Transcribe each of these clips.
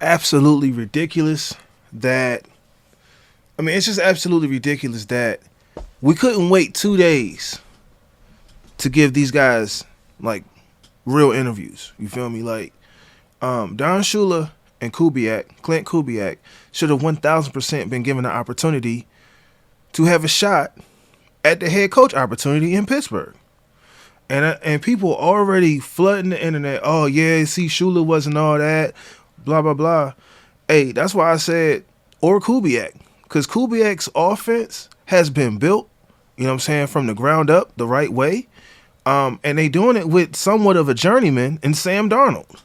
absolutely ridiculous that it's just absolutely ridiculous that we couldn't wait 2 days to give these guys like real interviews. You feel me? Like Don Shula and Clint Kubiak, should have 1,000% been given the opportunity to have a shot at the head coach opportunity in Pittsburgh. And people already flooding the internet. Oh yeah, see, Shula wasn't all that. Blah blah blah. Hey, that's why I said or Kubiak, because Kubiak's offense has been built. You know what I'm saying, from the ground up the right way. And they doing it with somewhat of a journeyman in Sam Darnold.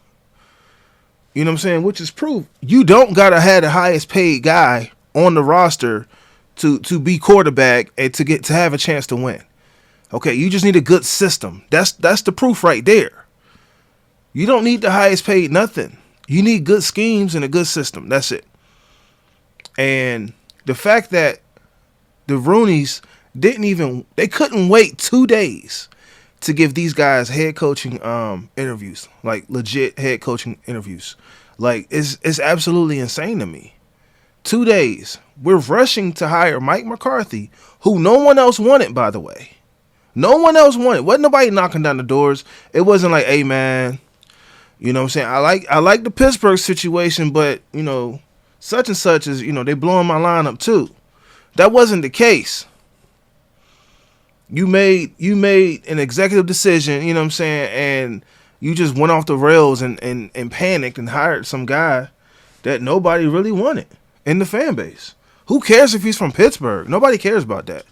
You know what I'm saying? Which is proof. You don't gotta have the highest paid guy on the roster to be quarterback and to have a chance to win. Okay, you just need a good system. That's the proof right there. You don't need the highest paid nothing. You need good schemes and a good system. That's it. And the fact that the Rooneys they couldn't wait 2 days to give these guys head coaching interviews, like legit head coaching interviews. Like it's absolutely insane to me. 2 days. We're rushing to hire Mike McCarthy, who no one else wanted, by the way. No one else wanted. Wasn't nobody knocking down the doors. It wasn't like, hey man, you know what I'm saying? I like the Pittsburgh situation, but such and such is, they blowing my lineup too. That wasn't the case. You made an executive decision, you know what I'm saying, and you just went off the rails and panicked and hired some guy that nobody really wanted in the fan base. Who cares if he's from Pittsburgh? Nobody cares about that.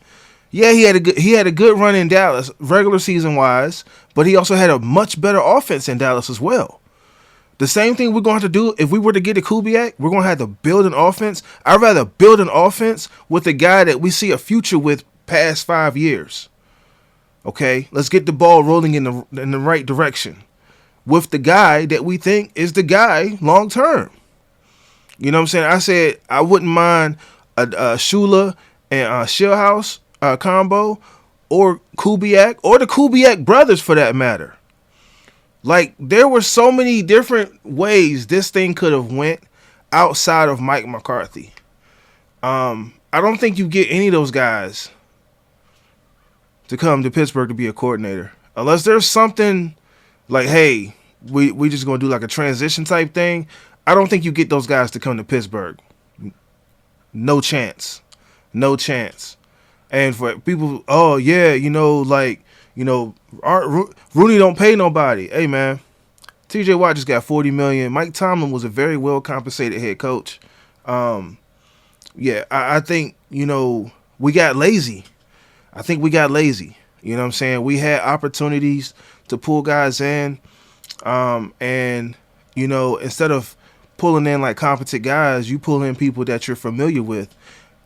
Yeah, he had a good run in Dallas, regular season wise, but he also had a much better offense in Dallas as well. The same thing we're going to have to do if we were to get a Kubiak. We're going to have to build an offense. I'd rather build an offense with a guy that we see a future with past 5 years. Okay, let's get the ball rolling in the right direction with the guy that we think is the guy long term. You know what I'm saying? I said I wouldn't mind a Shula and Shillhouse combo, or Kubiak, or the Kubiak brothers for that matter. Like, there were so many different ways this thing could have went outside of Mike McCarthy. I don't think you get any of those guys to come to Pittsburgh to be a coordinator, unless there's something like, hey, we just gonna do like a transition type thing. I don't think you get those guys to come to Pittsburgh. No chance. No chance. And for people, oh yeah, Rooney don't pay nobody. Hey man, T.J. Watt just got $40 million. Mike Tomlin was a very well compensated head coach. I think we got lazy. I think we got lazy. You know what I'm saying? We had opportunities to pull guys in, and instead of pulling in like competent guys, you pull in people that you're familiar with.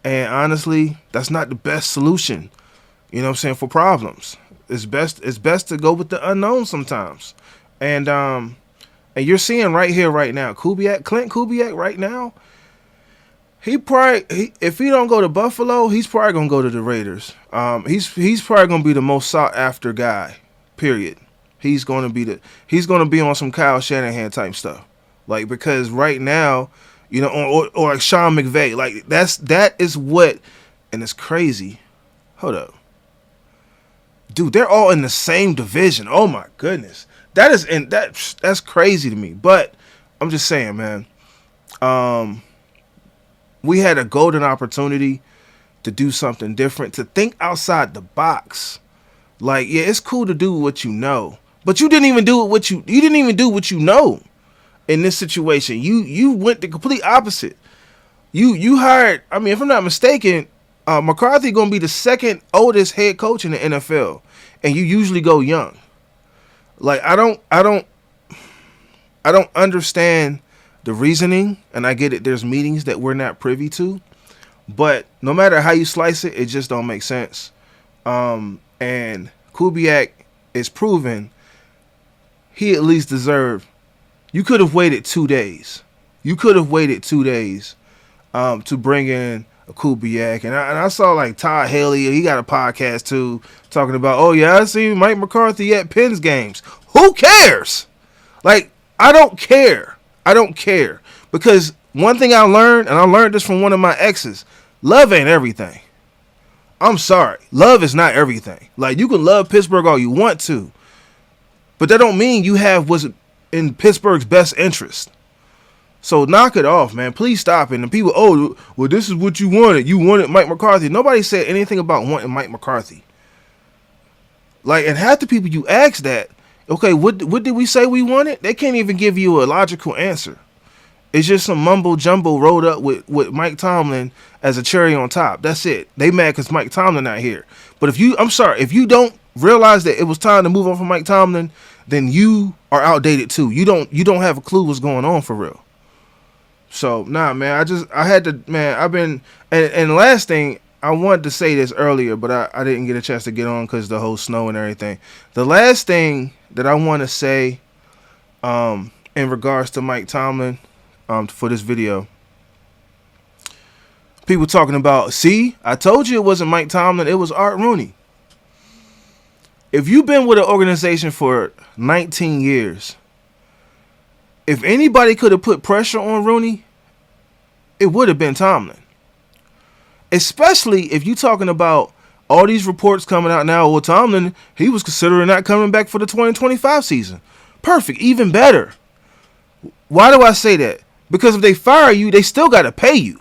And honestly, that's not the best solution, for problems. It's best to go with the unknown sometimes. And you're seeing right here, right now, Clint Kubiak right now, if he don't go to Buffalo, he's probably gonna go to the Raiders. He's probably gonna be the most sought after guy, period. He's gonna be on some Kyle Shanahan type stuff. Like, because right now, or like Sean McVay. Like, that is what, and it's crazy. Hold up. Dude, they're all in the same division. Oh my goodness. That's crazy to me. But I'm just saying, man. We had a golden opportunity to do something different, to think outside the box. Like, yeah, it's cool to do what you know, but you didn't even do what you know. In this situation, you went the complete opposite. You hired, if I'm not mistaken, McCarthy gonna be the second oldest head coach in the NFL, and you usually go young. Like, I don't understand the reasoning, and I get it. There's meetings that we're not privy to, but no matter how you slice it, it just don't make sense. And Kubiak is proven he at least deserved. You could have waited 2 days. To bring in a Kubiak. And I saw like Todd Haley, he got a podcast too, talking about, oh yeah, I see Mike McCarthy at Penn's games. Who cares? Like, I don't care. Because one thing I learned, and I learned this from one of my exes, love ain't everything. I'm sorry. Love is not everything. Like, you can love Pittsburgh all you want to, but that don't mean you have what's in Pittsburgh's best interest. So knock it off, man. Please stop it. And people, oh, well, this is what you wanted. You wanted Mike McCarthy. Nobody said anything about wanting Mike McCarthy. Like, and half the people you ask that, okay, what did we say we wanted? They can't even give you a logical answer. It's just some mumbo jumbo rolled up with Mike Tomlin as a cherry on top. That's it. They mad because Mike Tomlin not here. But if you don't realize that it was time to move on from Mike Tomlin, then you are outdated too. You don't have a clue what's going on for real. So nah, man. And the last thing, I wanted to say this earlier, but I didn't get a chance to get on because the whole snow and everything. The last thing that I want to say, in regards to Mike Tomlin, for this video, people talking about, see, I told you it wasn't Mike Tomlin, it was Art Rooney. If you've been with an organization for 19 years, if anybody could have put pressure on Rooney, it would have been Tomlin. Especially if you're talking about all these reports coming out now. Well, Tomlin, he was considering not coming back for the 2025 season. Perfect, even better. Why do I say that? Because if they fire you, they still got to pay you.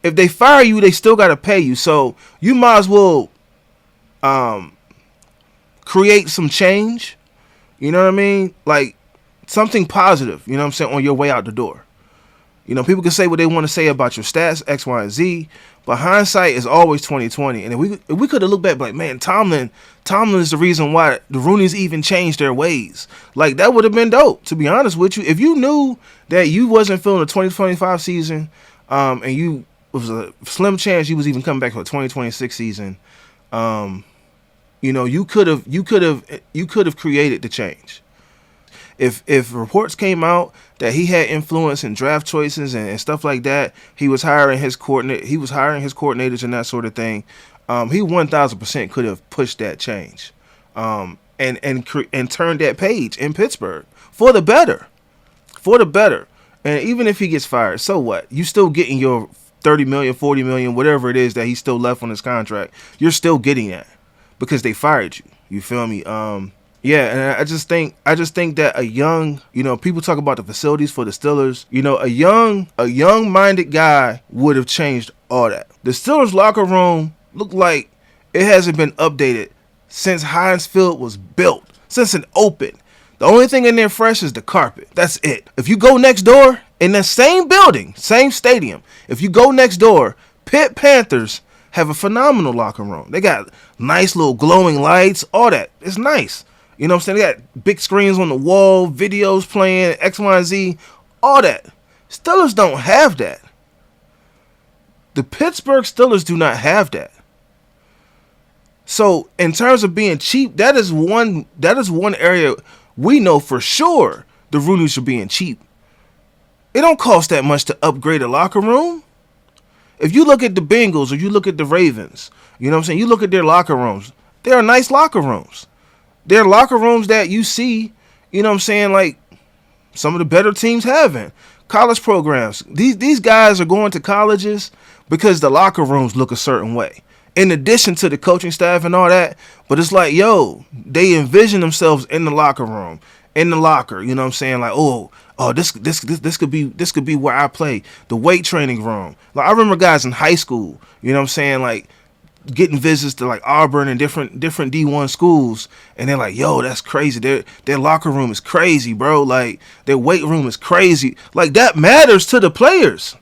If they fire you, they still got to pay you. So you might as well create some change. You know what I mean? Like something positive, you know what I'm saying, on your way out the door. You know, people can say what they want to say about your stats, X, Y, and Z, but hindsight is always 20/20. And if we could have looked back, like, man, Tomlin is the reason why the Rooneys even changed their ways. Like, that would have been dope, to be honest with you. If you knew that you wasn't feeling the 2025 season, and you was a slim chance you was even coming back for the 2026 season, you know, you could have created the change. If reports came out that he had influence in draft choices and stuff like that, he was hiring his coordinators and that sort of thing. He 1,000% could have pushed that change, and turned that page in Pittsburgh for the better. And even if he gets fired, so what? You still getting your $30 million, $40 million, whatever it is that he's still left on his contract. You're still getting that because they fired you. You feel me? Yeah, and I just think that a young, you know, people talk about the facilities for the Steelers. You know, a young-minded guy would have changed all that. The Steelers locker room looked like it hasn't been updated since Heinz Field was built, since it opened. The only thing in there fresh is the carpet. That's it. If you go next door, in the same building, same stadium, if you go next door, Pitt Panthers have a phenomenal locker room. They got nice little glowing lights, all that. It's nice. You know what I'm saying? They got big screens on the wall, videos playing, X, Y, and Z, all that. Steelers don't have that. The Pittsburgh Steelers do not have that. So, in terms of being cheap, that is one area we know for sure the Rooneys are being cheap. It don't cost that much to upgrade a locker room. If you look at the Bengals or you look at the Ravens, you know what I'm saying? You look at their locker rooms. They are nice locker rooms. They're locker rooms that you see, you know what I'm saying, like some of the better teams having. College programs. These guys are going to colleges because the locker rooms look a certain way. In addition to the coaching staff and all that, but it's like, yo, they envision themselves in the locker room, in the locker, you know what I'm saying? Like, oh, this could be where I play. The weight training room. Like, I remember guys in high school, you know what I'm saying, like getting visits to like Auburn and different D1 schools, and they're like, yo, that's crazy. Their locker room is crazy, bro. Like, their weight room is crazy. Like, that matters to the players.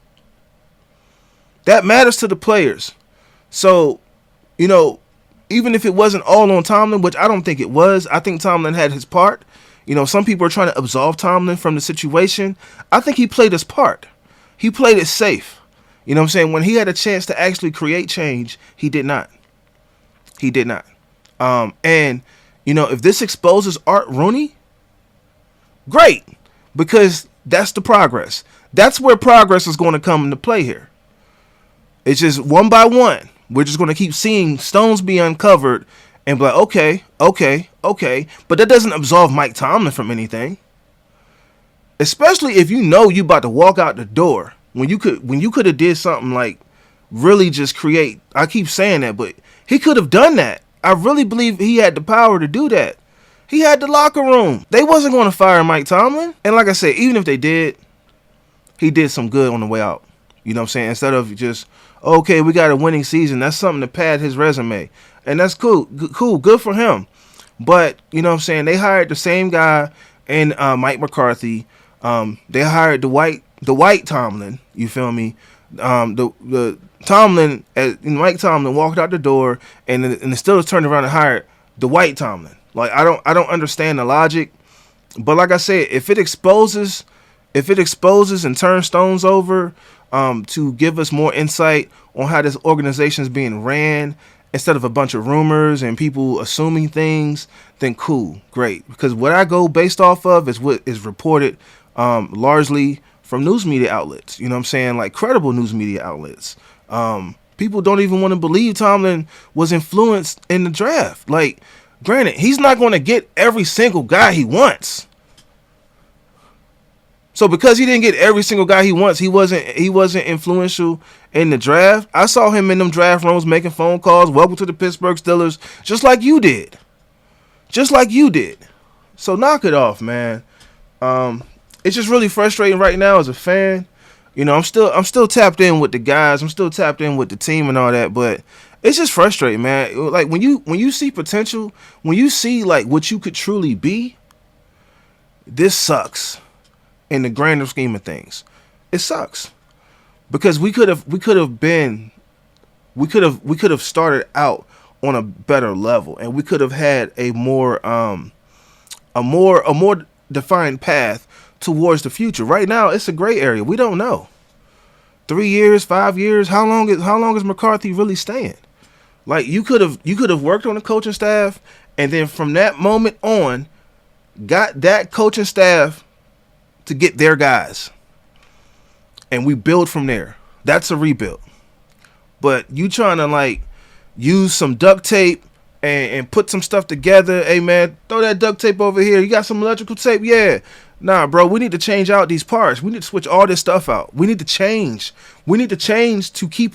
That matters to the players. So, you know, even if it wasn't all on Tomlin, which I don't think it was, I think Tomlin had his part. You know, some people are trying to absolve Tomlin from the situation. I think he played his part. He played it safe. You know what I'm saying? When he had a chance to actually create change, he did not. He did not. And, you know, if this exposes Art Rooney, great, because that's the progress. That's where progress is going to come into play here. It's just one by one. We're just going to keep seeing stones be uncovered and be like, okay. But that doesn't absolve Mike Tomlin from anything. especially if you know you about to walk out the door when you could have did something like really just create. I keep saying that, but he could have done that. I really believe he had the power to do that. He had the locker room. They wasn't going to fire Mike Tomlin. And like I said, even if they did, he did some good on the way out. You know what I'm saying? Instead of just, okay, we got a winning season. That's something to pad his resume. And that's cool. Cool. Good for him. But, you know what I'm saying? They hired the same guy in Mike McCarthy. They hired the white Tomlin. You feel me? The Tomlin, Mike Tomlin walked out the door, and the Steelers turned around and hired the white Tomlin. Like, I don't understand the logic. But like I said, if it exposes and turns stones over to give us more insight on how this organization is being ran instead of a bunch of rumors and people assuming things, then cool, great. Because what I go based off of is what is reported largely from news media outlets. You know what I'm saying? Like credible news media outlets. People don't even want to believe Tomlin was influenced in the draft. Like, granted, he's not going to get every single guy he wants. So because he didn't get every single guy he wants, he wasn't influential in the draft. I saw him in them draft rooms making phone calls. Welcome to the Pittsburgh Steelers, just like you did. So knock it off, man. It's just really frustrating right now as a fan. You know, I'm still tapped in with the guys. I'm still tapped in with the team and all that, but it's just frustrating, man. Like when you see potential, when you see like what you could truly be, this sucks. In the grander scheme of things, it sucks because we could have started out on a better level, and we could have had a more defined path towards the future. Right now, it's a gray area. We don't know. 3 years, 5 years. How long is McCarthy really staying? Like you could have worked on the coaching staff, and then from that moment on, got that coaching staff to get their guys, and we build from there. That's a rebuild. But you trying to like use some duct tape and put some stuff together. Hey man, throw that duct tape over here. You got some electrical tape? Yeah. Nah, bro, we need to change out these parts. We need to switch all this stuff out. We need to change. We need to change to keep